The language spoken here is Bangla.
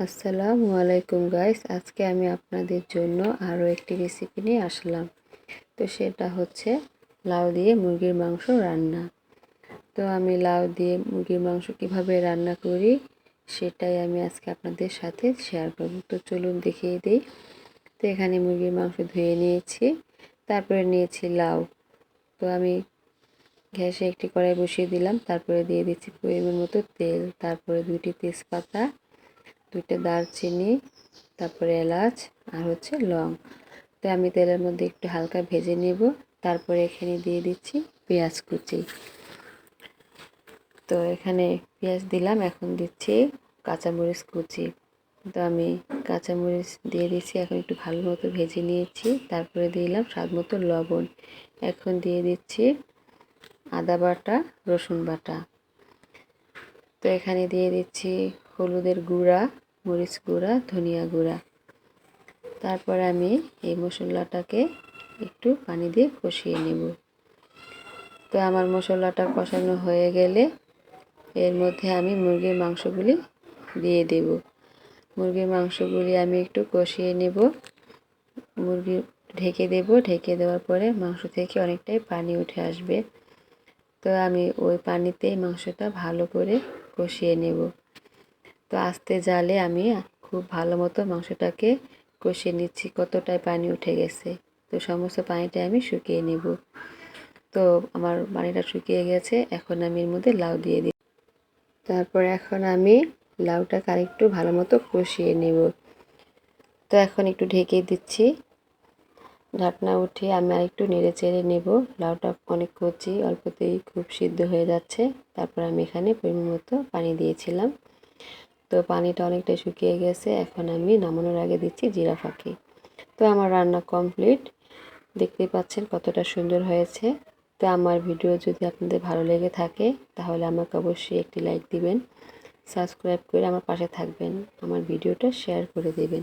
আসসালামু আলাইকুম গাইস, আজকে আমি আপনাদের জন্য আরও একটি রেসিপি নিয়ে আসলাম। তো সেটা হচ্ছে লাউ দিয়ে মুরগির মাংস রান্না। তো আমি লাউ দিয়ে মুরগির মাংস কিভাবে রান্না করি সেটাই আমি আজকে আপনাদের সাথে শেয়ার করব। তো চলুন দেখিয়ে দিই। তো এখানে মুরগির মাংস ধুয়ে নিয়েছি, তারপরে নিয়েছি লাউ। তো আমি গ্যাসে একটি কড়াই বসিয়ে দিলাম, তারপরে দিয়ে দিচ্ছি পরিমাণ মতো তেল, তারপরে 2টি তেজপাতা, 2টা দারচিনি, তারপরে এলাচ আর হচ্ছে লং। তো আমি তেলের মধ্যে একটু হালকা ভেজে নেব। তারপরে এখানে দিয়ে দিচ্ছি পেঁয়াজ কুচি। তো এখানে পেঁয়াজ দিলাম, এখন দিচ্ছি কাঁচামরিচ কুচি। তো আমি কাঁচামরিচ দিয়ে দিচ্ছি, এখন একটু ভালো মতো ভেজে নিয়েছি। তারপরে দিলাম স্বাদ মতো লবণ। এখন দিয়ে দিচ্ছি আদা বাটা, রসুন বাটা। তো এখানে দিয়ে দিচ্ছি হলুদের গুঁড়া, মরিচ গুঁড়া, ধনিয়া গুঁড়া। তারপর আমি এই মশলাটাকে একটু পানি দিয়ে কষিয়ে নেব। তো আমার মশলাটা কষানো হয়ে গেলে এর মধ্যে আমি মুরগির মাংসগুলি দিয়ে দেব। মুরগির মাংসগুলি আমি একটু কষিয়ে নেব। মুরগি ঢেকে দেব, ঢেকে দেওয়ার পরে মাংস থেকে অনেকটাই পানি উঠে আসবে। তো আমি ওই পানিতেই মাংসটা ভালো করে কষিয়ে নেব। তো আস্তে জালে আমি খুব ভালো মতো মাংসটাকে কষিয়ে নিচ্ছি। কতটাই পানি উঠে গেছে, তো সমস্ত পানিটা আমি শুকিয়ে নেব। তো আমার পানিটা শুকিয়ে গেছে, এখন আমি এর মধ্যে লাউ দিয়ে দিই। তারপর এখন আমি লাউটাকে আরেকটু ভালো মতো কষিয়ে নেব। তো এখন একটু ঢেকে দিচ্ছি, ঢাকনা উঠিয়ে আমি আরেকটু নেড়ে চেড়ে নেব। লাউটা অনেক কচি, অল্পতেই খুব সিদ্ধ হয়ে যাচ্ছে। তারপর আমি এখানে পরিমাণ মতো পানি দিয়েছিলাম। তো পানিটা অনেকটা শুকিয়ে গেছে, এখন আমি নামানোর আগে দিচ্ছি জিরা ফাঁকি। তো আমার রান্না কমপ্লিট, দেখতেই পাচ্ছেন কতটা সুন্দর হয়েছে। তো আমার ভিডিও যদি আপনাদের ভালো লেগে থাকে তাহলে আমাকে অবশ্যই একটি লাইক দিবেন, সাবস্ক্রাইব করে আমার পাশে থাকবেন, আমার ভিডিওটা শেয়ার করে দেবেন।